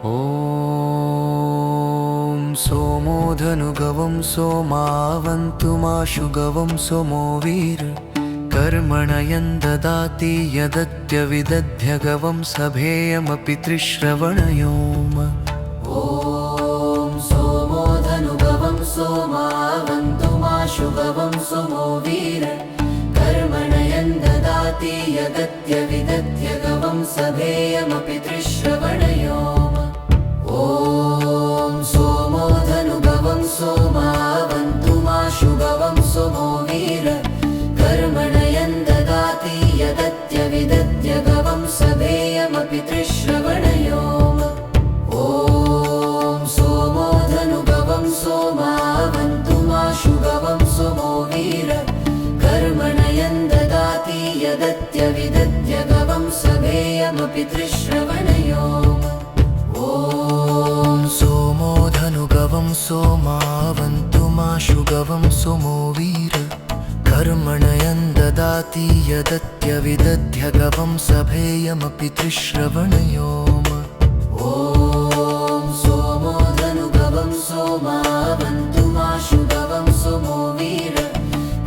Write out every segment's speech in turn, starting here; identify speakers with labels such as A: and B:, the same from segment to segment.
A: ॐ सोमो धनुगवं सोमावन्तुमाशुगवं सोमो वीर कर्मणयं ददाति यदत्यविदध्यगवं सभेयमपि त्रिश्रवणयोम।
B: ॐ सोमो धनुगवं सोमावन्तुमाशुगवं सोमो वीर कर्मणयं ददाति यदत्यविदध्यगवं सभेयमपि त्रिश्रवणयोम। ॐ सोमो धनुगवं सोमावन्तुमाशुगवं सोमो वीर कर्मणयं ददाति यदत्यविदध्यगवं सभेयमपि त्रिश्रवणयोम। ॐ सोमो धनुगवं सोमावन्तुमाशुगवं सोमो वीर कर्मणयं ददाति यदत्यविदध्यगवं सभेयमपि त्रिश्रवणयोम। ॐ
A: सोमो धनुगवं सोमावन्तुमाशुगवं सोमो वीर कर्मणयं ददाति यदत्यविदध्यगवं सभेयमपि त्रिश्रवणयोम।
B: ॐ सोमो धनुगवं सोमावन्तुमाशुगवं सोमो वीर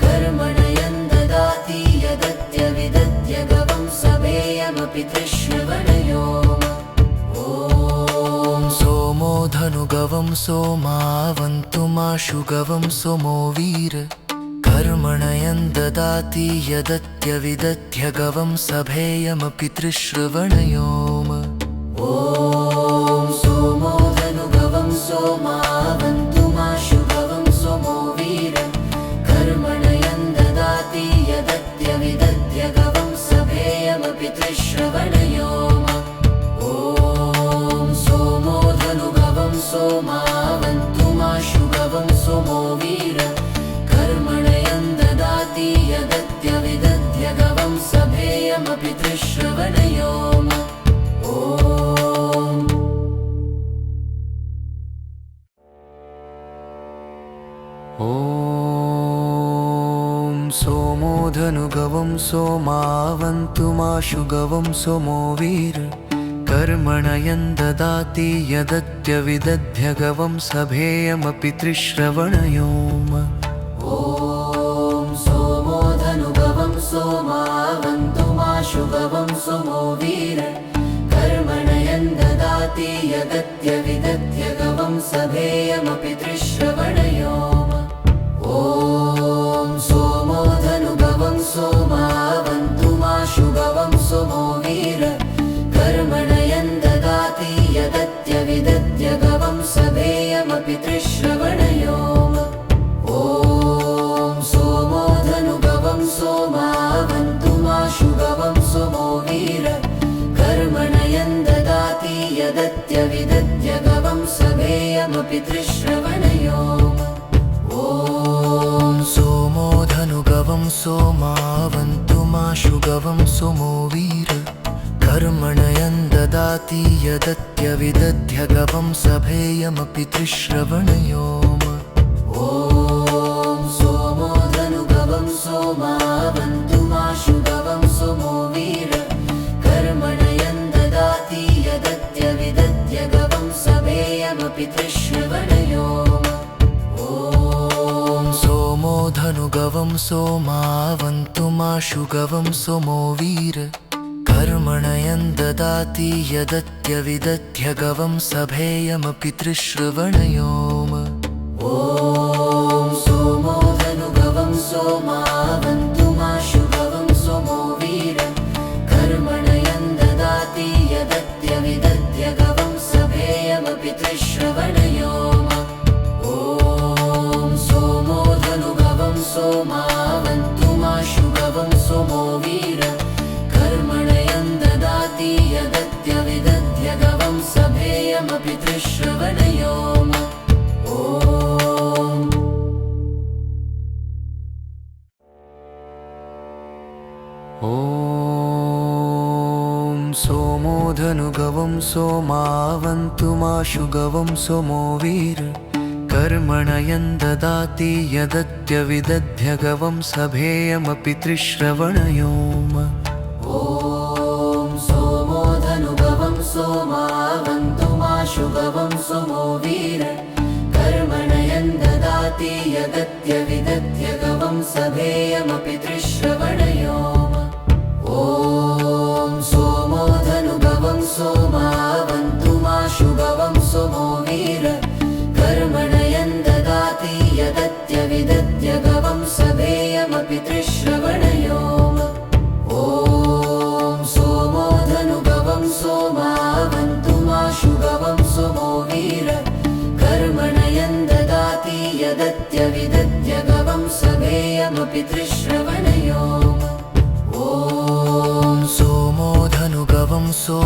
B: कर्मणयं ददाति यदत्यविदध्यगवं सभेयमपि त्रिश्रवणयोम। ॐ
A: सोमो धनुगवं सोमावन्तुमाशुगवं सोमो वीर कर्मणयं ददाति यदत्यविदध्यगवं सभेयमपि त्रिश्रवणयोम।
B: ॐ सोमो धनुगवं सोमावन्तुमाशुगवं सोमो वीर कर्मणयं ददाति यदत्यविदध्यगवं सभेयमपि त्रिश्रवणयोम। ॐ सोमो धनुगवं सोमावन्तुमाशुगवं सोमो वीर कर्मणयं ददाति यदत्यविदध्यगवं सभेयमपि त्रिश्रवणयोम।
A: ॐ सोमो धनुगवं सोमावन्तुमाशुगवं सोमो वीर कर्मणयं ददाति यदत्यविदध्यगवं सभेयमपि त्रिश्रवणयोम।
B: ॐ सोमो धनुगवं सोमावन्तुमाशुगवं सोमो वीर कर्मणयं ददाति यदत्यविदध्यगवं सभेयमपि त्रिश्रवणयोम। ॐ सोमो धनुगवं सोमावन्तुमाशुगवं सोमो वीर कर्मणयं ददाति यदत्यविदध्यगवं सभेयमपि त्रिश्रवणयोम। ॐ सोमो धनुगवं सोमावन्तुमाशुगवं सोमो वीर कर्मणयं ददाति यदत्यविदध्यगवं सभेयमपि त्रिश्रवणयोम। ॐ
A: सोमो धनुगवं सोमावन्तुमाशुगवं सोमो वीर कर्मणयं ददाति यदत्यविदध्यगवं सभेयमपि त्रिश्रवणयोम।
B: ॐ सोमो धनुगवं सोमावन्तुमाशुगवं सोमो वीर कर्मणयं ददाति यदत्यविदध्यगवं सभेयमपि त्रिश्रवणयोम। ॐ
A: सोमो धनुगवं सोमावन्तुमाशुगवं सोमो वीर कर्मणयं ददाति यदत्यविदध्यगवं सभेयमपि त्रिश्रवणयोम।
B: ॐ सोमो धनुगवं सोमावन्तुमाशुगवं सोमो वीर कर्मणयं ददाति यदत्यविदध्यगवं सभेयमपि त्रिश्रवणयोम। ॐ सोमो धनुगवं सोमावन्तुमाशुगवं सोमो वीर कर्मणयं ददाति यदत्यविदध्यगवं सभेयमपि त्रिश्रवणयोम।
A: ॐ सोमो धनुगवं सोमावन्तुमाशुगवं सोमो वीर कर्मणयं ददाति यदत्यविदध्यगवं सभेयमपि त्रिश्रवणयोम।
B: ॐ सोमो धनुगवं सोमावन्तुमाशुगवं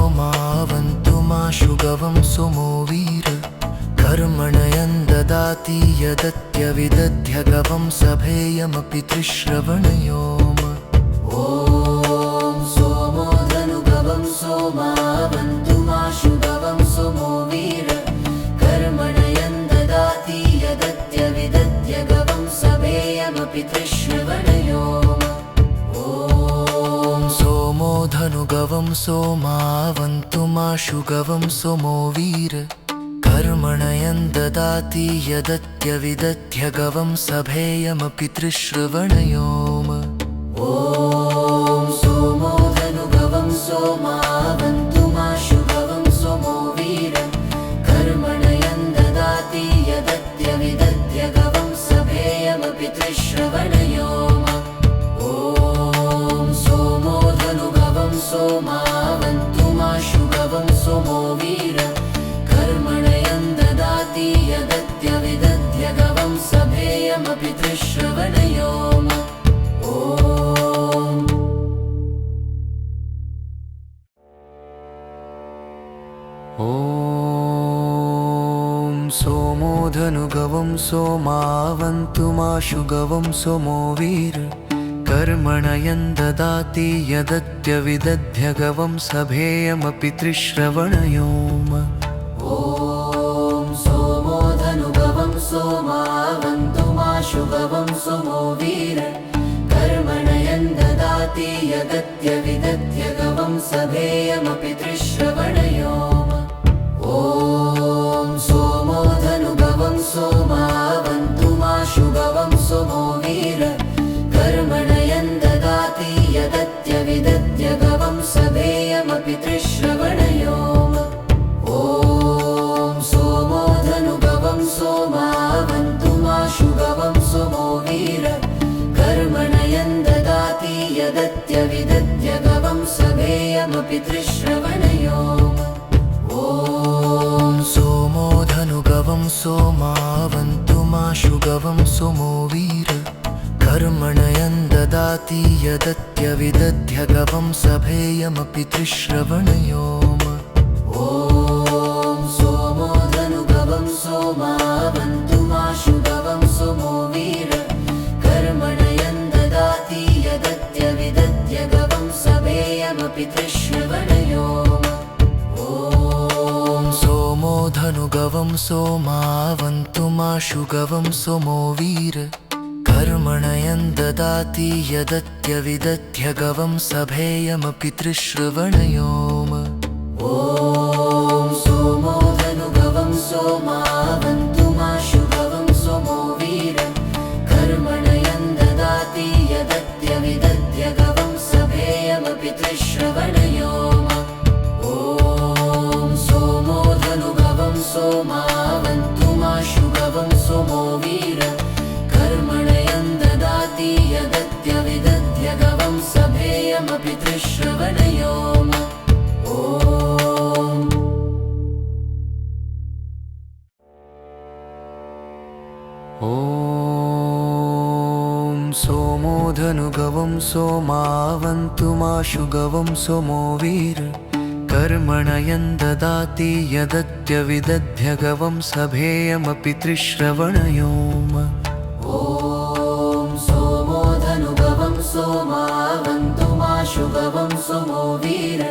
A: सोमावन्तुमाशु गवं सोमो वीर कर्मणयन् ददाति यदत्यविदध्य गवं सभेयमपि त्रिश्रवणयोम
B: ॐ सोमो धनुगवं सोमावन्तुमाशु गवं सोमो वीर कर्मणयन् ददाति यदत्यविदध्य गवं सभेयमपि त्रिश्रवणयोम ॐ
A: सोमो धनुगवं सोमावन्तुमाशु गवं सोमो वीर कर्मणयन् ददाति यदत्यविदध्य गवं सभेयमपि त्रिश्रवणयोम
B: ॐ सोमो धनुगवं सोमावन्तुमाशु गवं सोमो वीर कर्मणयन् ददाति यदत्यविदध्य गवं सभेयमपि त्रिश्रवणयोम ॐ सोमो धनुगवं सोमावन्तुमाशु गवं सोमो वीर कर्मणयन् ददाति यदत्यविदध्य गवं सभेयमपि त्रिश्रवणयोम
A: ॐ सोमो धनुगवं सोमावन्तुमाशु गवं सोमो वीर कर्मणयन् ददाति यदत्यविदध्य गवं सभेयमपि त्रिश्रवणयोम
B: ॐ सोमो धनुगवं सोमावन्तुमाशु गवं सोमो वीर कर्मणयन् ददाति यदत्यविदध्य गवं सभेयमपि त्रिश्रवणयोम ॐ सोमो धनुगवं सोमावन्तुमाशु गवं सोमो वीर कर्मणयन् ददाति यदत्यविदध्य गवं सभेयमपि त्रिश्रवणयोम ॐ सोमो धनुगवं सोमावन्तुमाशु गवं सोमो वीर कर्मणयन् ददाति यदत्यविदध्य गवं सभेयमपि त्रिश्रवणयोम ॐ
A: सोमो धनुगवं सोमावन्तुमाशु गवं सोमो वीर कर्मणयन् ददाति यदत्यविदध्य गवं सभेयमपि त्रिश्रवणयोम
B: ॐ सोमो धनुगवं सोमावन्तुमाशु गवं सोमो वीर कर्मणयन् ददाति यदत्यविदध्य गवं सभेयमपि त्रिश्रवणयोम ॐ
A: सोमो धनुगवं सोमावन्तुमाशु गवं सोमो वीर कर्मणयन् ददाति यदत्यविदध्य गवं सभेयमपि त्रिश्रवणयोम
B: ॐ सोमो धनुगवं सोमावन्तुमाशु गवं सोमो वीर कर्मणयन् ददाति यदत्यविदध्य गवं सभेयमपि त्रिश्रवणयोम ॐ सोमो धनुगवं सोमावन्तुमाशु गवं सोमो वीर कर्मणयन् ददाति यदत्यविदध्य गवं सभेयमपि त्रिश्रवणयोम
A: ॐ सोमो धनुगवं सोमावन्तुमाशु गवं सोमो वीर कर्मणयन् ददाति यदत्यविदध्य गवं सभेयमपि त्रिश्रवणयोम
B: ॐ सोमो धनुगवं सोमावन्तुमाशु गवं सोमो वीर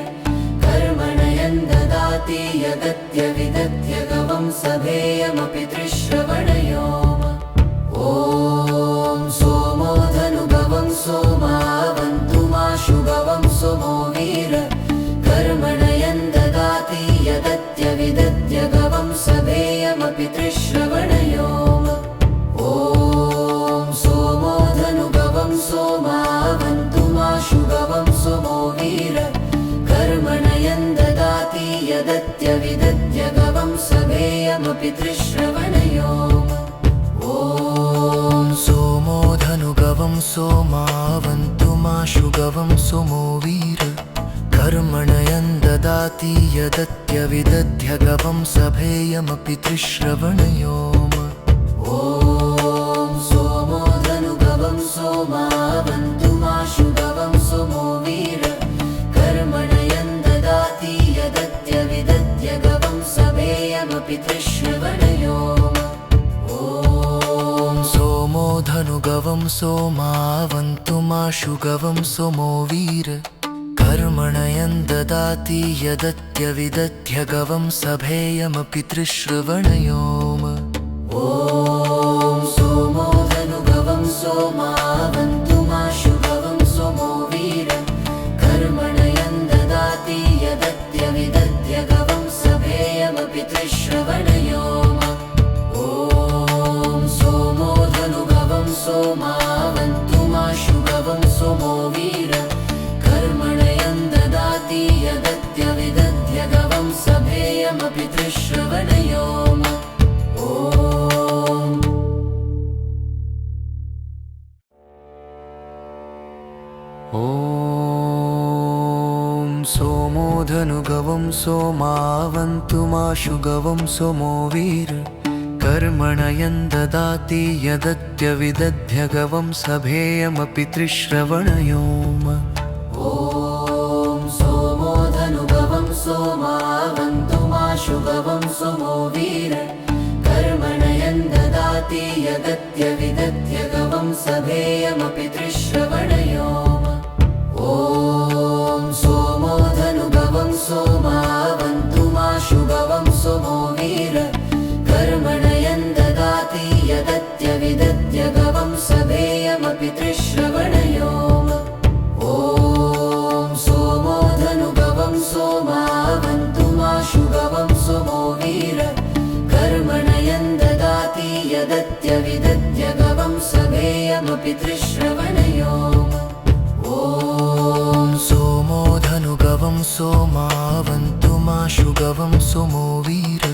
B: कर्मणयन् ददाति यदत्यविदध्य गवं सभेयमपि त्रिश्रवणयोम ॐ सोमो धनुगवं सोमावन्तुमाशु गवं सोमो वीर कर्मणयन् ददाति यदत्यविदध्य गवं सभेयमपि त्रिश्रवणयोम ॐ सोमो धनुगवं सोमावन्तुमाशु गवं सोमो वीर कर्मणयन् ददाति यदत्यविदध्य गवं सभेयमपि त्रिश्रवणयोम ॐ
A: सोमो धनुगवं सोमावन्तुमाशु गवं सोमो वीर कर्मणयन् ददाति यदत्यविदध्य गवं सभेयमपि त्रिश्रवणयोम
B: ॐ सोमो धनुगवं सोमावन्तुमाशु गवं सोमो वीर कर्मणयन् ददाति
A: सोमावन्तुमाशु गवं सोमो वीर कर्मणयन् ददाति यदत्यविदध्य गवं सभेयमपि त्रिश्रवणयोम
B: ॐ सोमो धनुगवं सोमावन्तुमाशु गवं सोमो वीर कर्मणयन् ददाति यदत्यविदध्य गवं सभेयमपि त्रिश्रवणयोम ॐ सोमो धनुगवं सोमावन्तुमाशु गवं सोमो वीर कर्मणयन् ददाति यदत्यविदध्य गवं सभेयमपि त्रिश्रवणयोम
A: ॐ सोमो धनुगवं सोमावन्तुमाशु गवं सोमो वीर कर्मणयन् ददाति यदत्यविदध्य गवं सभेयमपि त्रिश्रवणयोम
B: ॐ सोमो धनुगवं सोमावन्तुमाशु गवं सोमो वीर कर्मणयन् ददाति यदत्यविदध्य गवं सभेयमपि त्रिश्रवणयोम ॐ सोमो धनुगवं सोमावन्तुमाशु गवं सोमो वीर कर्मणयन् ददाति यदत्यविदध्य गवं सभेयमपि त्रिश्रवणयोम ॐ सोमो धनुगवं सोमावन्तुमाशु गवं सोमो वीर कर्मणयन् ददाति यदत्यविदध्य गवं सभेयमपि त्रिश्रवणयोम ॐ
A: सोमो धनुगवं सोमावन्तुमाशु गवं सोमो वीर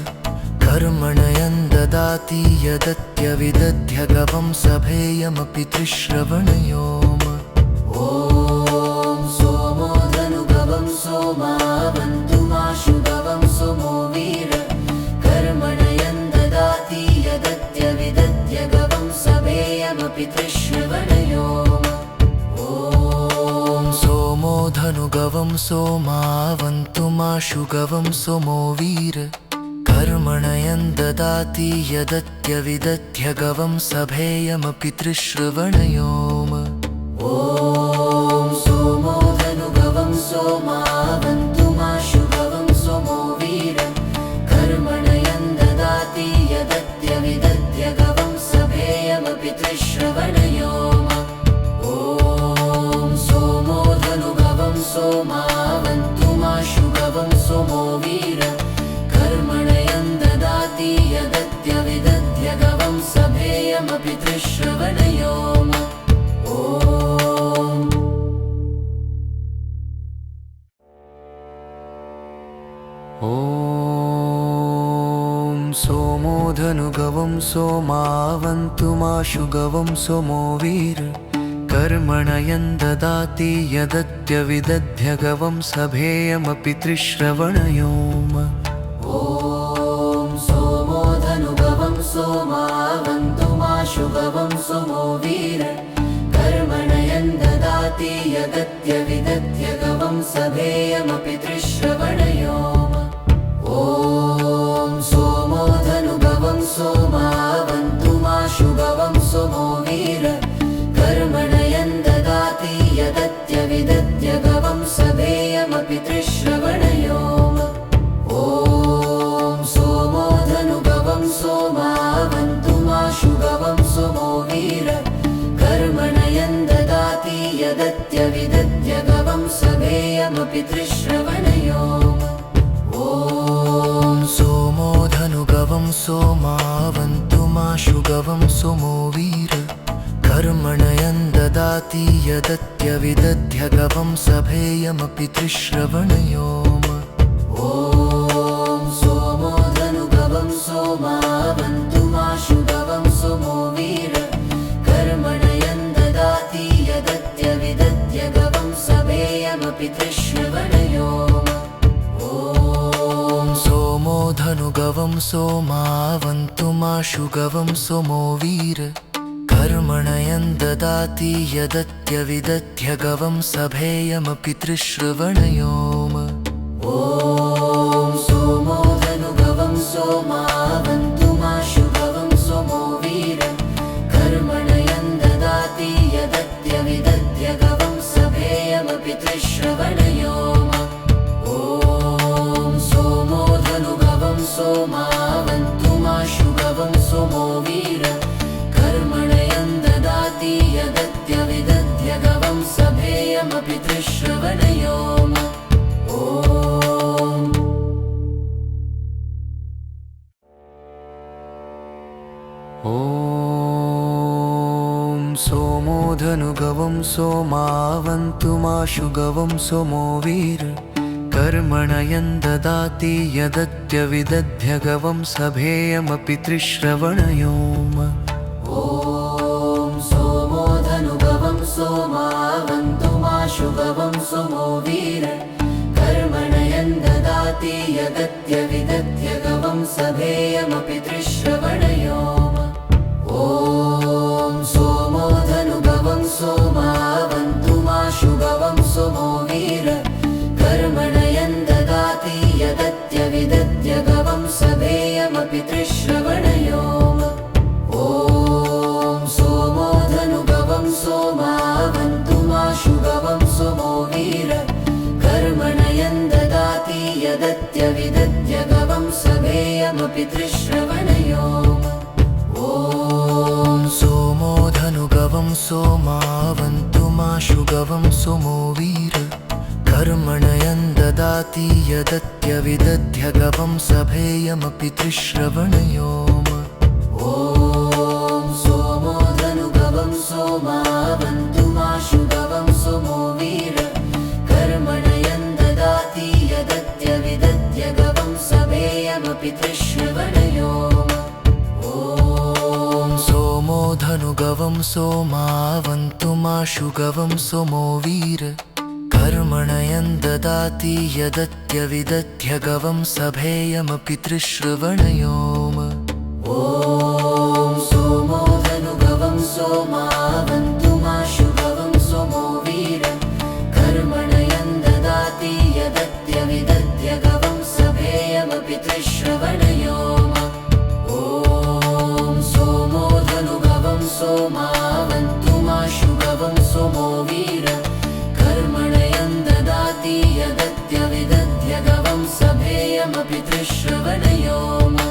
A: कर्मणयन् ददाति यदत्यविदध्य गवं सभेयमपि त्रिश्रवणयोम
B: ॐ सोमो धनुगवं सोमावन्तुमाशु गवं सोमो वीर कर्मणयन् ददाति यदत्यविदध्य गवं सभेयमपि त्रिश्रवणयोम ॐ
A: सोमो धनुगवं सोमावन्तुमाशु गवं सोमो वीर कर्मणयन् ददाति यदत्यविदध्य गवं सभेयमपि त्रिश्रवणयोम
B: ॐ सोमो धनुगवं सोमावन्तुमाशु गवं सोमो वीर कर्मणयन् ददाति यदत्यविदध्य गवं सभेयमपि त्रिश्रवणयोम ॐ सोमो धनुगवं सोमावन्तुमाशु गवं सोमो वीर कर्मणयन् ददाति यदत्यविदध्य गवं सभेयमपि त्रिश्रवणयोम
A: ॐ सोमो धनुगवं सोमावन्तुमाशु गवं सोमो वीर कर्मणयन् ददाति यदत्यविदध्य गवं सभेयमपि त्रिश्रवणयोम
B: ॐ सोमो धनुगवं सोमावन्तुमाशु गवं सोमो वीर कर्मणयन् ददाति यदत्यविदध्य गवं सभेयमपि त्रिश्रवणयोम ॐ सोमो धनुगवं सोमावन्तुमाशु गवं सोमो वीर कर्मणयन् ददाति यदत्यविदध्य गवं सभेयमपि त्रिश्रवणयोम ॐ सोमो धनुगवं सोमावन्तुमाशु गवं सोमो वीर कर्मणयन् ददाति यदत्यविदध्य गवं सभेयमपि त्रिश्रवणयोम ॐ
A: सोमो धनुगवं सोमावन्तुमाशु गवं सोमो वीर कर्मणयन् ददाति यदत्यविदध्य गवं सभेयमपि त्रिश्रवणयोम
B: ॐ सोमो धनुगवं सोमावन्तुमाशु गवं सोमो वीर कर्मणयन् ददाति यदत्यविदध्य गवं सभेयमपि त्रिश्रवणयोम ॐ
A: सोमो धनुगवं सोमावन्तुमाशु गवं सोमो वीर कर्मणयन् ददाति यदत्यविदध्य गवं सभेयमपि त्रिश्रवणयोम
B: ॐ सोमो धनुगवं सोमावन्तुमाशु गवं सोमो वीर कर्मणयन् ददाति
A: सोमोधनुगवं सोमावन्तुमाशुगवं सोमो वीर कर्मण यन्ददाति यदत्यविदध्यगवं सभेयमपि त्रिश्रवणयोम।
B: ॐ सोमोधनुगवं सोमावन्तुमाशुगवं सोमो वीर कर्मण यन्ददाति यदत्यविदध्यगवं सभेयमपि त्रिश्रवणयोम। ॐ सोमोधनुगवं सोमावन्तुमाशुगवं सोमो वीर कर्मण यन्ददाति यदत्यविदध्यगवं सभेयमपि त्रिश्रवणयोम। ॐ सोमोधनुगवं सोमावन्तुमाशुगवं सोमो वीर कर्मण यन्ददाति यदत्यविदध्यगवं सभेयमपि त्रिश्रवणयोम। ॐ
A: सोमोधनुगवं सोमावन्तुमाशुगवं सोमो वीर कर्मण यन्ददाति यदत्यविदध्यगवं सभेयमपि त्रिश्रवणयोम।
B: ॐ सोमोधनुगवं सोमावन्तुमाशुगवं सोमो वीर कर्मण यन्ददाति यदत्यविदध्यगवं सभेयमपि त्रिश्रवणयोम। ॐ
A: सोमोधनुगवं सोमावन्तुमाशुगवं सोमो वीर कर्मण यन्ददाति यदत्यविदध्यगवं सभेयमपि त्रिश्रवणयोम।
B: ॐ सोमोधनुगवं सोमावन्तुमाशुगवं सोमो वीर कर्मण यन्ददाति यदत्यविदध्यगवं सभेयमपि त्रिश्रवणयोम। ॐ सोमोधनुगवं सोमावन्तुमाशुगवं सोमो वीर कर्मण यन्ददाति यदत्यविदध्यगवं सभेयमपि त्रिश्रवणयोम।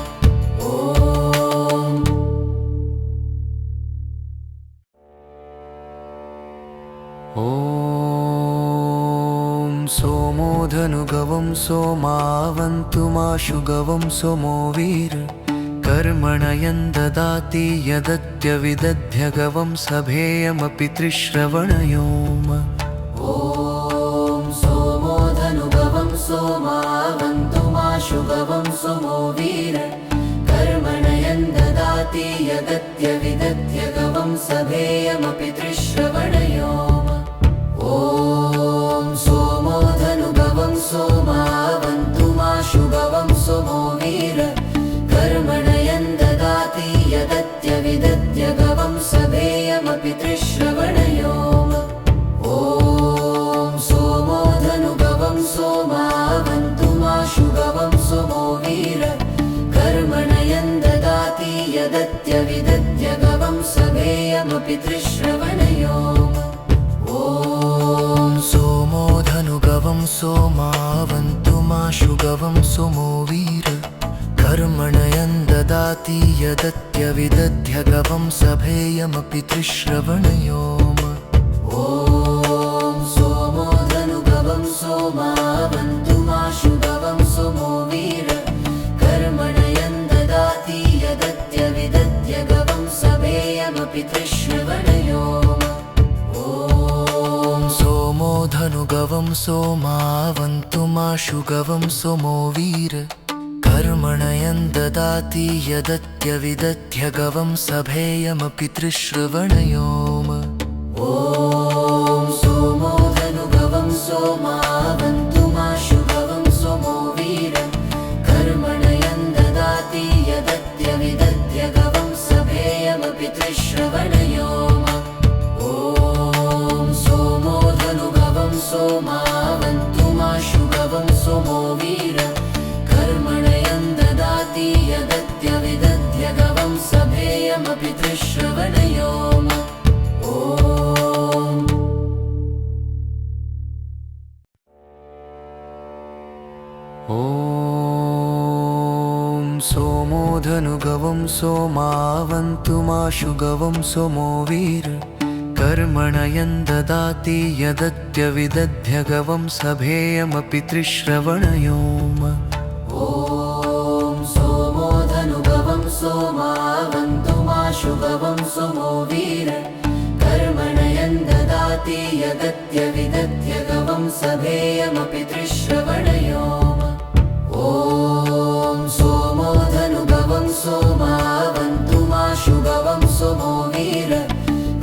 A: ॐ सोमोधनुगवं सोमावन्तुमाशुगवं सोमो वीर कर्मण यन्ददाति यदत्यविदध्यगवं सभेयमपि त्रिश्रवणयोम।
B: ॐ सोमोधनुगवं सोमावन्तुमाशुगवं सोमो वीर कर्मण यन्ददाति यदत्यविदध्यगवं सभेयमपि त्रिश्रवणयोम। ॐ सोमोधनुगवं सोमावन्तुमाशुगवं सोमो वीर कर्मण यन्ददाति यदत्यविदध्यगवं सभेयमपि त्रिश्रवणयोम। ॐ सोमोधनुगवं सोमावन्तुमाशुगवं सोमो वीर कर्मण यन्ददाति यदत्यविदध्यगवं सभेयमपि त्रिश्रवणयोम। ॐ
A: सोमोधनुगवं सोमावन्तुमाशुगवं सोमो वीर कर्मण यन्ददाति यदत्यविदध्यगवं सभेयमपि त्रिश्रवणयोम।
B: ॐ सोमोधनुगवं सोमावन्तुमाशुगवं सोमो वीर कर्मण यन्ददाति यदत्यविदध्यगवं सभेयमपि त्रिश्रवणयोम। ॐ
A: सोमोधनुगवं सोमावन्तुमाशुगवं सोमो वीर कर्मण यन्ददाति यदत्यविदध्यगवं सभेयमपि त्रिश्रवणयोम।
B: ॐ सोमोधनुगवं सोमावन्तुमाशुगवं सोमो वीर कर्मण यन्ददाति यदत्यविदध्यगवं सभेयमपि त्रिश्रवणयोम। ॐ सोमोधनुगवं सोमावन्तुमाशुगवं सोमो वीर कर्मण यन्ददाति यदत्यविदध्यगवं सभेयमपि त्रिश्रवणयोम।
A: ॐ सोमोधनुगवं सोमावन्तुमाशुगवं सोमो वीर कर्मण यन्ददाति यदत्यविदध्यगवं सभेयमपि त्रिश्रवणयोम।
B: ॐ सोमोधनुगवं सोमावन्तुमाशुगवं सोमो वीर कर्मण ददाति यदत्यविदध्य गवं सभेयमपि त्रिश्रवणयोम ॐ सोमो धनुगवं सोमावन्तुमाशु गवं सोमो वीर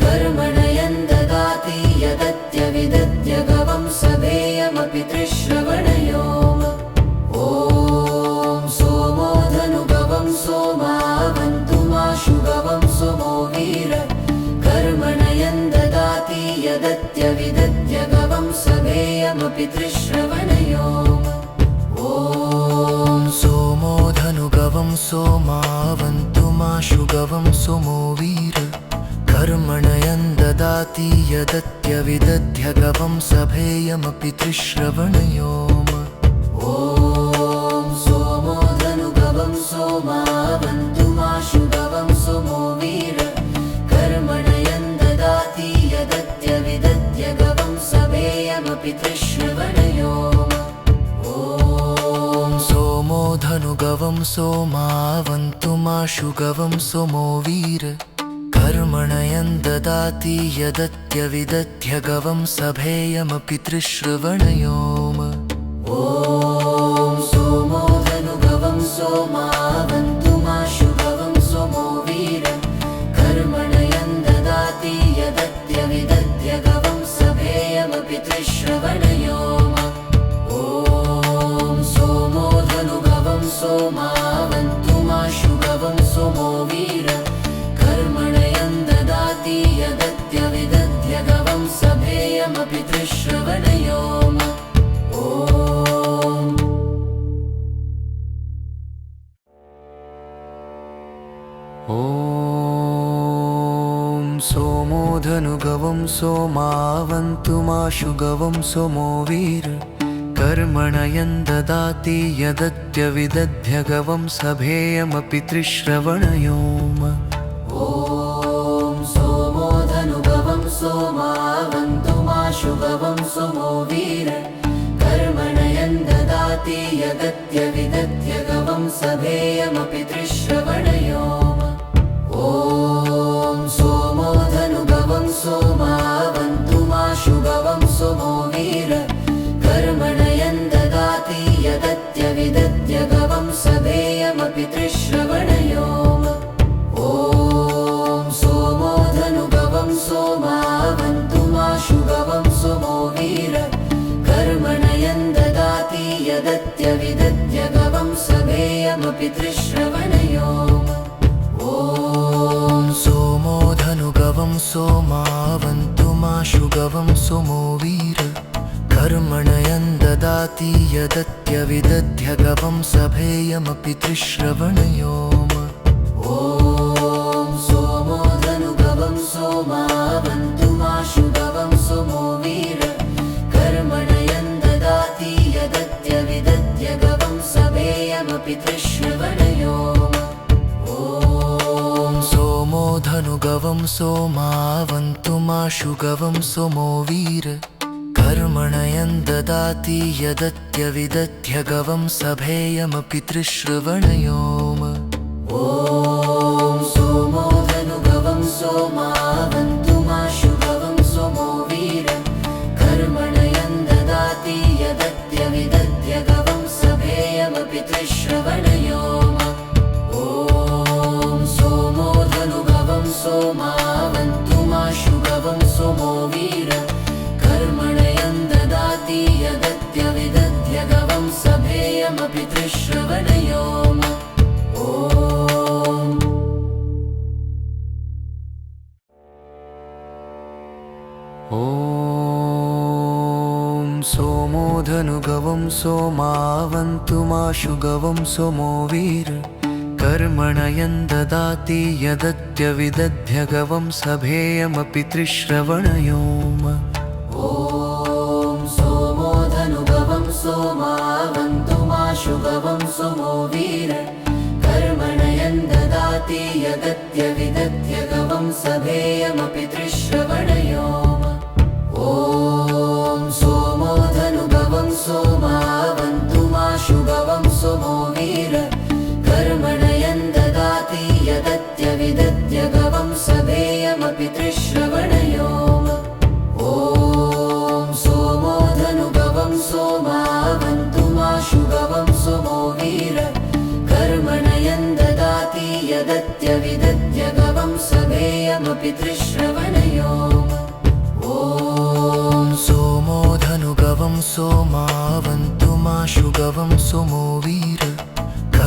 B: कर्मणयन् ददाति यदत्यविदध्य गवं सभेयमपि त्रिश्रवणयोम ॐ सोमो धनुगवं सोमावन्तुमाशु गवं सोमो वीर कर्मणयन् ददाति यदत्यविदध्य गवं सभेयमपि त्रिश्रवणयोम ॐ
A: सोमो धनुगवं सोमावन्तुमाशु गवं सोमो वीर कर्मणयन् ददाति यदत्यविदध्य गवं सभेयमपि त्रिश्रवणयोम
B: ॐ सोमो धनुगवं सोमावन्तुमाशु गवं सोमो वीर कर्मणयन् ददाति यदत्यविदध्य गवं सभेयमपि त्रिश्रवणयोम ॐ
A: सोमो धनुगवं सोमावन्तुमाशु गवं सोमो वीर कर्मणयन् ददाति यदत्यविदध्य गवं सभेयमपि त्रिश्रवणयोम
B: ॐ सोमो धनुगवं सोमावन्तुमाशु गवं सोमो वीर कर्मणयन् ददाति यदत्यविदध्य गवं सभेयमपि त्रिश्रवणयोम ॐ सोमो धनुगवं सोमावन्तुमाशु गवं सोमो वीर कर्मणयन् ददाति यदत्यविदध्य गवं सभेयमपि त्रिश्रवणयोम
A: ॐ सोमो धनुगवं सोमावन्तुमाशु गवं सोमो वीर कर्मणयन् ददाति यदत्यविदध्य गवं सभेयमपि त्रिश्रवणयोम
B: ॐ सोमो धनुगवं सोमावन्तुमाशु गवं सोमो वीर कर्मणयन् ददाति यदत्यविदध्य गवं सभेयमपि त्रिश्रवणयोम ॐ सोमो धनुगवं सोमावन्तुमाशु गवं सोमो वीर कर्मणयन् ददाति यदत्यविदध्य गवं सभेयमपि त्रिश्रवणयोम ॐ सोमो धनुगवं सोमावन्तुमाशु गवं सोमो वीर कर्मणयन् ददाति यदत्यविदध्य गवं सभेयमपि त्रिश्रवणयोम ॐ
A: सोमो धनुगवं सोमावन्तुमाशु गवं सोमो वीर कर्मणयन् ददाति यदत्यविदध्य गवं सभेयमपि त्रिश्रवणयोम
B: ॐ सोमो धनुगवं सोमावन्तुमाशु गवं सोमो वीर कर्मणयन् ददाति यदत्यविदध्य गवं सभेयमपि त्रिश्रवणयोम ॐ
A: सोमो धनुगवं सोमावन्तुमाशु गवं सोमो वीर कर्मणयन् ददाति यदत्यविदध्य गवं सभेयमपि त्रिश्रवणयोम
B: ॐ सोमो धनुगवं सोमावन्तुमाशु गवं सोमो वीर कर्मणयन् ददाति यदत्यविदध्य गवं सभेयमपि त्रिश्रवणयोम ॐ सोमो धनुगवं सोमावन्तुमाशु गवं सोमो वीर कर्मणयन् ददाति यदत्यविदध्य गवं सभेयमपि त्रिश्रवणयोम
A: ॐ सोमो धनुगवं सोमावन्तुमाशु गवं सोमो वीर कर्मणयन् ददाति यदत्यविदध्य गवं सभेयमपि त्रिश्रवणयोम
B: ॐ सोमो धनुगवं सोमावन्तुमाशु गवं सोमो वीर कर्मणयन् ददाति यदत्यविदध्य गवं सभेयमपि त्रिश्रवणयोम ॐ सोमो धनुगवं सोमावन्तुमाशु गवं सोमो वीर कर्मणयन् ददाति यदत्यविदध्य गवं सभेयमपि त्रिश्रवणयोम ॐ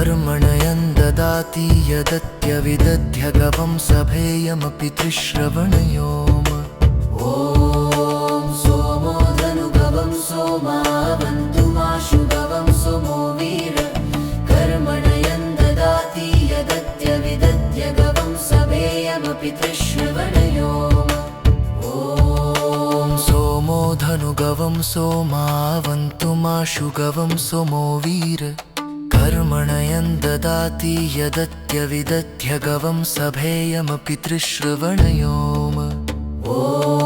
A: कर्मणयन् ददाति यदत्यविदध्यगवं सभेयमपि त्रिश्रवणयोम
B: ॐ सोमो धनुगवं सोमावन्तुमाशुगवं सोमो वीर कर्मणयन् ददाति यदत्यविदध्यगवं सभेयमपि त्रिश्रवणयोम
A: ॐ सोमो धनुगवं सोमावन्तुमाशुगवं सोमो वीर कर्मणयन् ददाति यदत्यविदध्यगवं सभेयमपि त्रिश्रवणयोम
B: ॐ